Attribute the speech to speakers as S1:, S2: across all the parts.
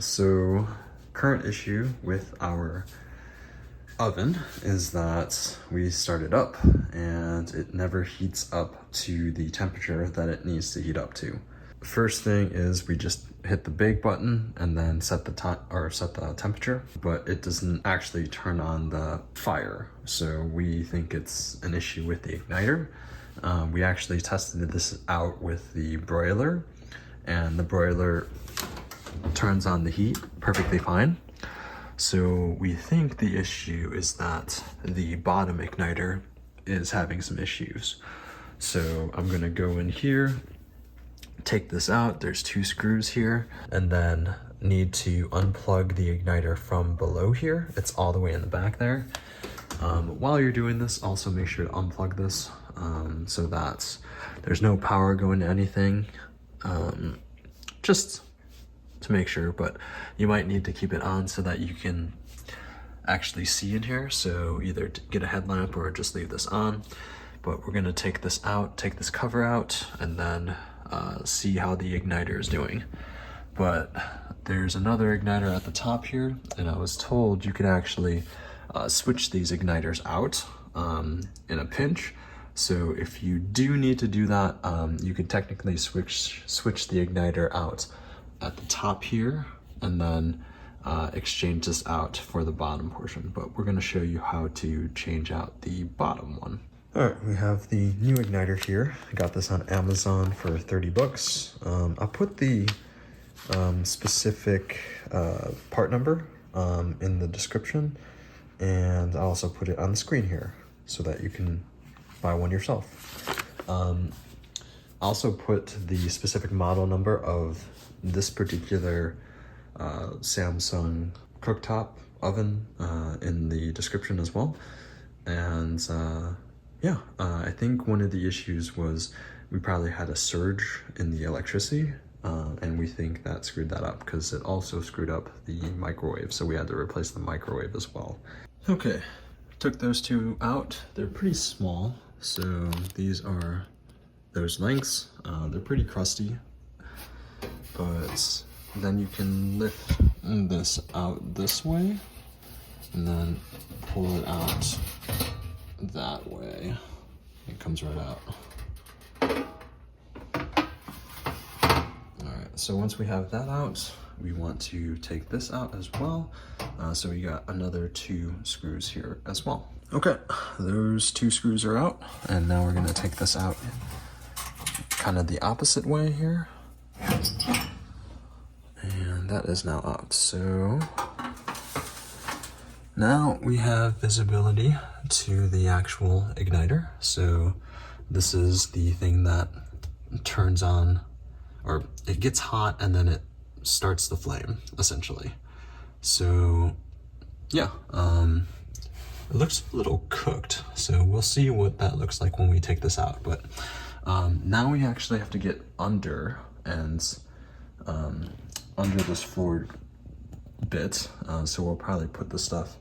S1: So, current issue with our oven is that we start it up and it never heats up to the temperature that it needs to heat up to. First thing is we just hit the bake button and then set the temperature, but it doesn't actually turn on the fire. So we think it's an issue with the igniter. We actually tested this out with the broiler, and the broiler turns on the heat perfectly fine. So we think the issue is that the bottom igniter is having some issues. So I'm gonna go in here, take this out. There's 2 screws here, and then need to unplug the igniter from below here. It's all the way in the back there. While you're doing this, also make sure to unplug this so that there's no power going to anything. Just to make sure, but you might need to keep it on so that you can actually see in here. So either get a headlamp or just leave this on. But we're gonna take this out, take this cover out, and then see how the igniter is doing. But there's another igniter at the top here, and I was told you could actually switch these igniters out in a pinch. So if you do need to do that, you could technically switch the igniter out at the top here, and then exchange this out for the bottom portion. But we're gonna show you how to change out the bottom one. All right, we have the new igniter here. I got this on Amazon for 30 bucks. I'll put the specific part number in the description, and I'll also put it on the screen here so that you can buy one yourself. I'll also put the specific model number of this particular Samsung cooktop oven in the description as well. And I think one of the issues was we probably had a surge in the electricity, and we think that screwed that up because it also screwed up the microwave, so we had to replace the microwave as well. Okay, took those 2 out. They're pretty small, so these are those lengths. They're pretty crusty, but then you can lift this out this way and then pull it out that way. It comes right out. All right, so once we have that out, we want to take this out as well. So we got another 2 screws here as well. Okay, those 2 screws are out, and now we're gonna take this out kind of the opposite way here. And that is now out. So now we have visibility to the actual igniter. So this is the thing that turns on, or it gets hot and then it starts the flame, essentially. So yeah, it looks a little cooked. So we'll see what that looks like when we take this out. But now we actually have to get under this floor bit. So we'll probably put the stuff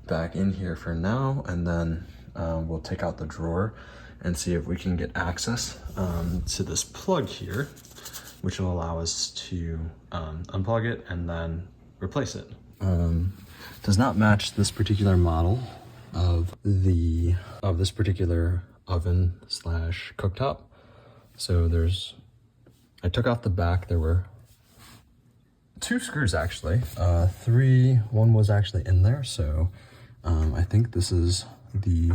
S1: back in here for now, and then we'll take out the drawer and see if we can get access to this plug here, which will allow us to unplug it and then replace it. Does not match this particular model of this particular oven slash cooktop. So I took off the back. There were 2 screws actually, 3, one was actually in there. So I think this is the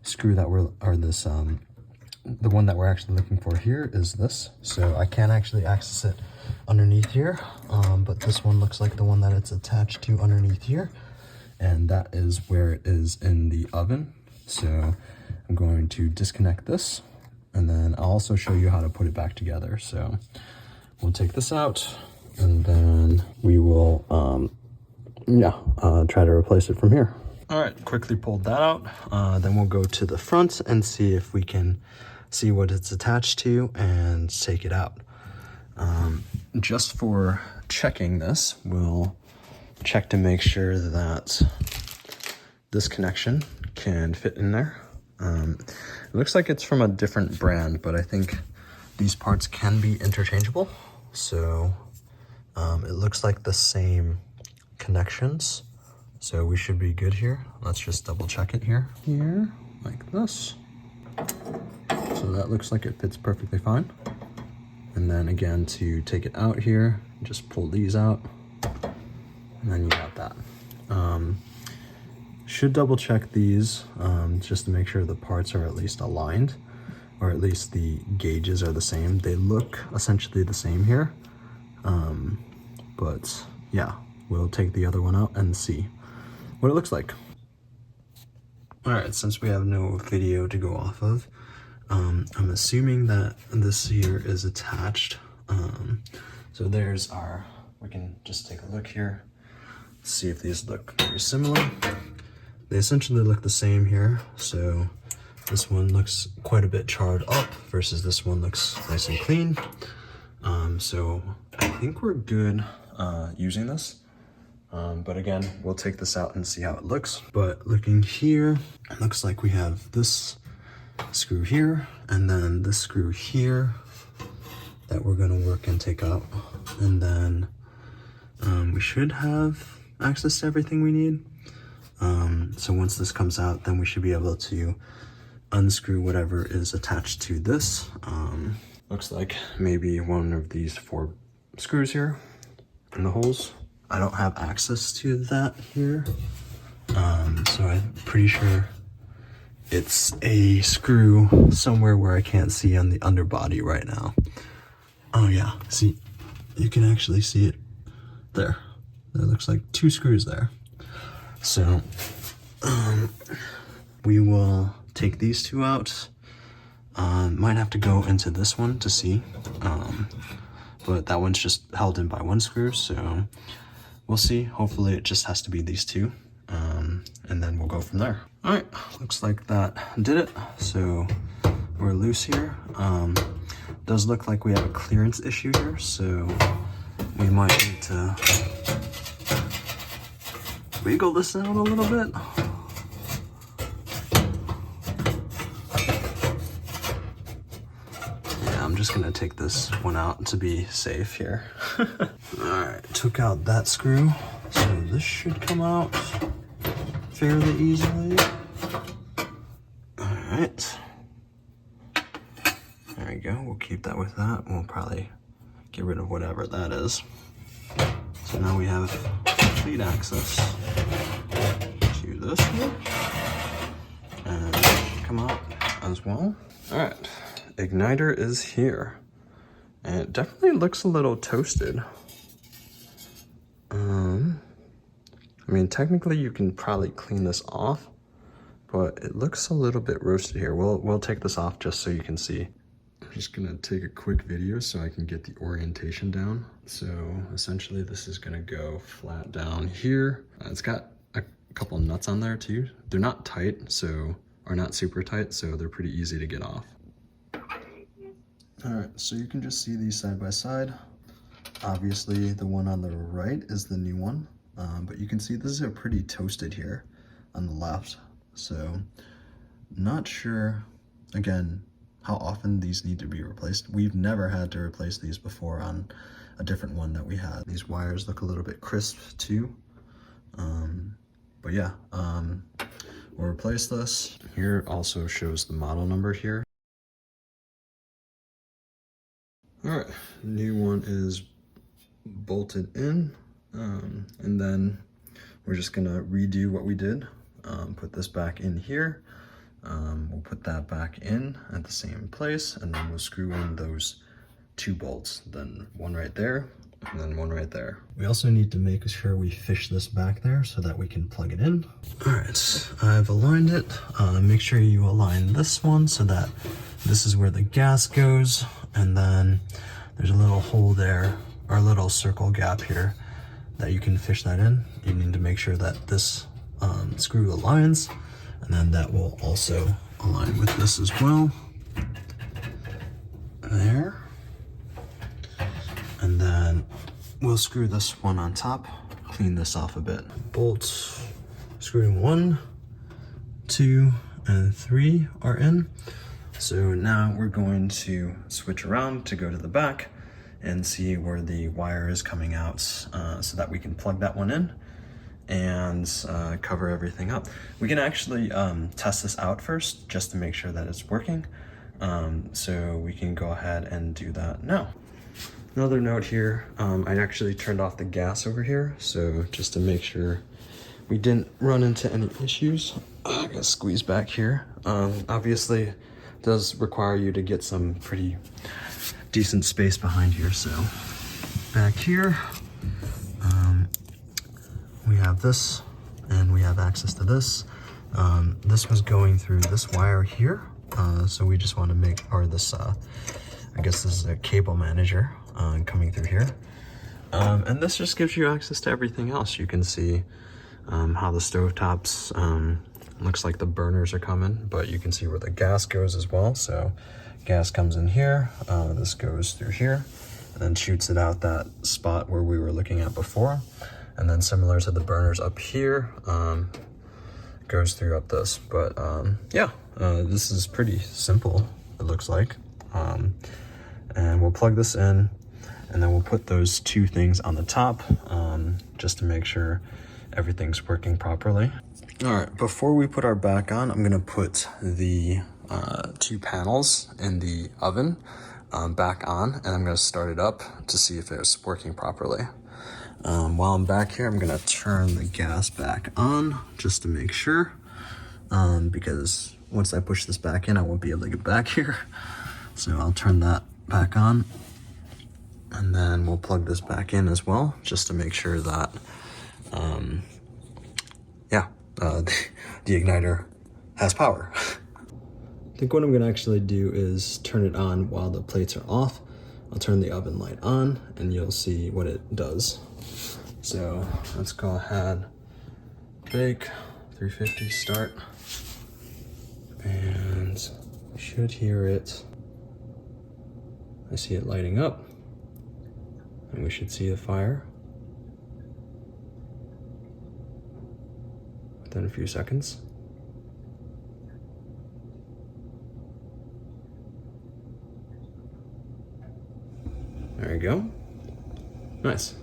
S1: screw that the one that we're actually looking for here is this. So I can't actually access it underneath here, but this one looks like the one that it's attached to underneath here. And that is where it is in the oven. So I'm going to disconnect this, and then I'll also show you how to put it back together. So we'll take this out, and then we will try to replace it from here. All right, quickly pulled that out. Then we'll go to the front and see if we can see what it's attached to and take it out. Just for checking this, we'll check to make sure that this connection can fit in there. It looks like it's from a different brand, but I think these parts can be interchangeable. So It looks like the same connections, so we should be good here. Let's just double check it here. Here, like this. So that looks like it fits perfectly fine. And then again, to take it out here, just pull these out, and then you got that. Should double check these just to make sure the parts are at least aligned, or at least the gauges are the same. They look essentially the same here, but yeah, we'll take the other one out and see what it looks like. All right, since we have no video to go off of, I'm assuming that this here is attached. So there's our, we can just take a look here, see if these look very similar. They essentially look the same here. So this one looks quite a bit charred up versus this one looks nice and clean. So I think we're good using this. But again, we'll take this out and see how it looks. But looking here, it looks like we have this screw here and then this screw here that we're gonna work and take out. And then we should have access to everything we need. So once this comes out, then we should be able to unscrew whatever is attached to this. Looks like maybe one of these 4 screws here in the holes. I don't have access to that here. So I'm pretty sure it's a screw somewhere where I can't see on the underbody right now. Oh yeah, see, you can actually see it there. There looks like 2 screws there. So we will take these 2 out. Might have to go into this one to see, but that one's just held in by 1 screw, so we'll see. Hopefully it just has to be these 2, and then we'll go from there. All right, looks like that did it. So we're loose here. Does look like we have a clearance issue here, so we might need to wiggle this out a little bit. Yeah, I'm just gonna take this one out to be safe here. All right, took out that screw. So this should come out fairly easily. All right. There we go, we'll keep that with that. We'll probably get rid of whatever that is. So now we have complete access to this one. And it should come out as well. All right, igniter is here. And it definitely looks a little toasted. I mean, technically you can probably clean this off, but it looks a little bit roasted here. We'll take this off just so you can see. I'm just gonna take a quick video so I can get the orientation down. So essentially this is gonna go flat down here. It's got a couple nuts on there too. They're not tight, or not super tight, so they're pretty easy to get off. All right, so you can just see these side by side. Obviously the one on the right is the new one, but you can see this is pretty toasted here on the left. So not sure, again, how often these need to be replaced. We've never had to replace these before on a different one that we had. These wires look a little bit crisp too. But yeah, we'll replace this. Here also shows the model number here. All right, new one is bolted in, and then we're just gonna redo what we did. Put this back in here. We'll put that back in at the same place, and then we'll screw in those 2 bolts, then one right there, and then one right there. We also need to make sure we fish this back there so that we can plug it in. All right, I've aligned it. Make sure you align this one so that this is where the gas goes, and then there's a little hole there, or a little circle gap here that you can fish that in. You need to make sure that this screw aligns, and then that will also align with this as well. There. And then we'll screw this one on top, clean this off a bit. Bolts, screw 1, 2, and 3 are in. So now we're going to switch around to go to the back and see where the wire is coming out so that we can plug that one in and cover everything up. We can actually test this out first just to make sure that it's working. So we can go ahead and do that now. Another note here, I actually turned off the gas over here, so just to make sure we didn't run into any issues. I gotta squeeze back here. Obviously, it does require you to get some pretty decent space behind here. So back here, we have this, and we have access to this. This was going through this wire here, so we just want to make, or this, I guess this is a cable manager coming through here. And this just gives you access to everything else. You can see how the stovetops, looks like the burners are coming, but you can see where the gas goes as well. So gas comes in here, this goes through here, and then shoots it out that spot where we were looking at before. And then similar to the burners up here, goes through up this. But yeah, this is pretty simple, it looks like. And we'll plug this in, and then we'll put those two things on the top, just to make sure everything's working properly. All right, before we put our back on, I'm gonna put the two panels in the oven back on, and I'm gonna start it up to see if it's working properly. While I'm back here, I'm gonna turn the gas back on just to make sure, because once I push this back in, I won't be able to get back here. So I'll turn that back on, and then we'll plug this back in as well, just to make sure that, the igniter has power. I think what I'm gonna actually do is turn it on while the plates are off. I'll turn the oven light on, and you'll see what it does. So let's go ahead, bake, 350, start, and you should hear it. I see it lighting up, and we should see the fire within a few seconds. There you go. Nice.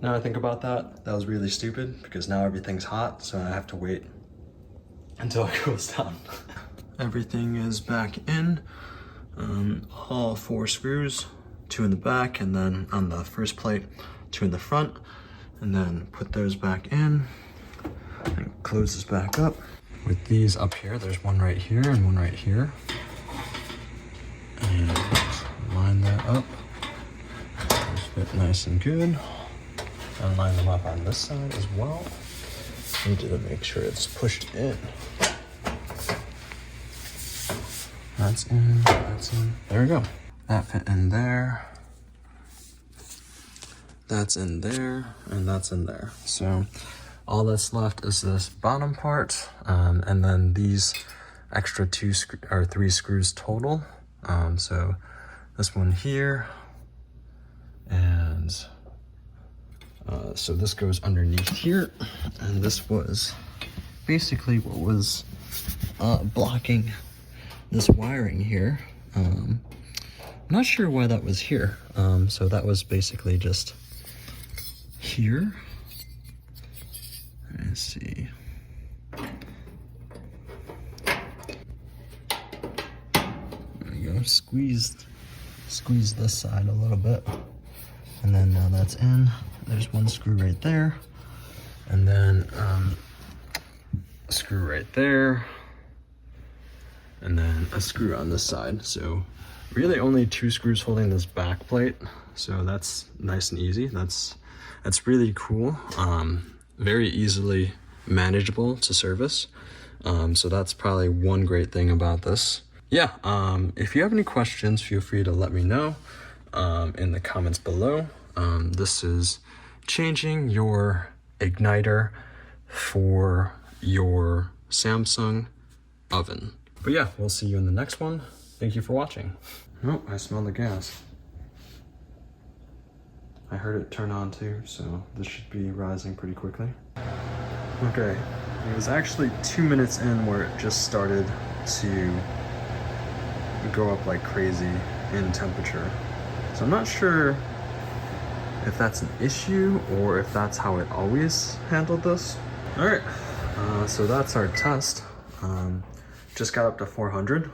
S1: Now I think about that, that was really stupid because now everything's hot, so I have to wait until it cools down. Everything is back in, all 4 screws, 2 in the back, and then on the first plate, 2 in the front, and then put those back in and close this back up. With these up here, there's one right here and one right here. And line that up. Fit nice and good. And line them up on this side as well. Need to make sure it's pushed in. That's in, that's in. There we go. That fit in there. That's in there, and that's in there. So all that's left is this bottom part, and then these extra 3 screws total. So this one here, and so this goes underneath here, and this was basically what was blocking this wiring here. I'm not sure why that was here. So that was basically just here. Let's see. There we go. Squeeze this side a little bit, and then now that's in. There's one screw right there, and then a screw right there, and then a screw on this side. So really only 2 screws holding this back plate, so that's nice and easy. That's really cool. Very easily manageable to service. So that's probably one great thing about this. Yeah, if you have any questions, feel free to let me know in the comments below. This is changing your igniter for your Samsung oven. But yeah, we'll see you in the next one. Thank you for watching. Oh, I smell the gas. I heard it turn on too, so this should be rising pretty quickly. Okay, it was actually 2 minutes in where it just started to go up like crazy in temperature. So I'm not sure if that's an issue or if that's how it always handled this. All right, so that's our test. Just got up to 400.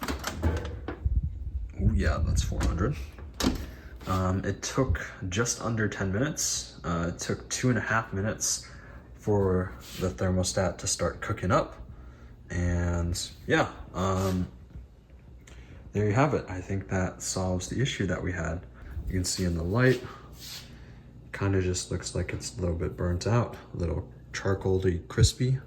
S1: Oh yeah, that's 400. It took just under 10 minutes. It took 2.5 minutes for the thermostat to start cooking up. And yeah, there you have it. I think that solves the issue that we had. You can see in the light, kind of just looks like it's a little bit burnt out, a little charcoaly crispy.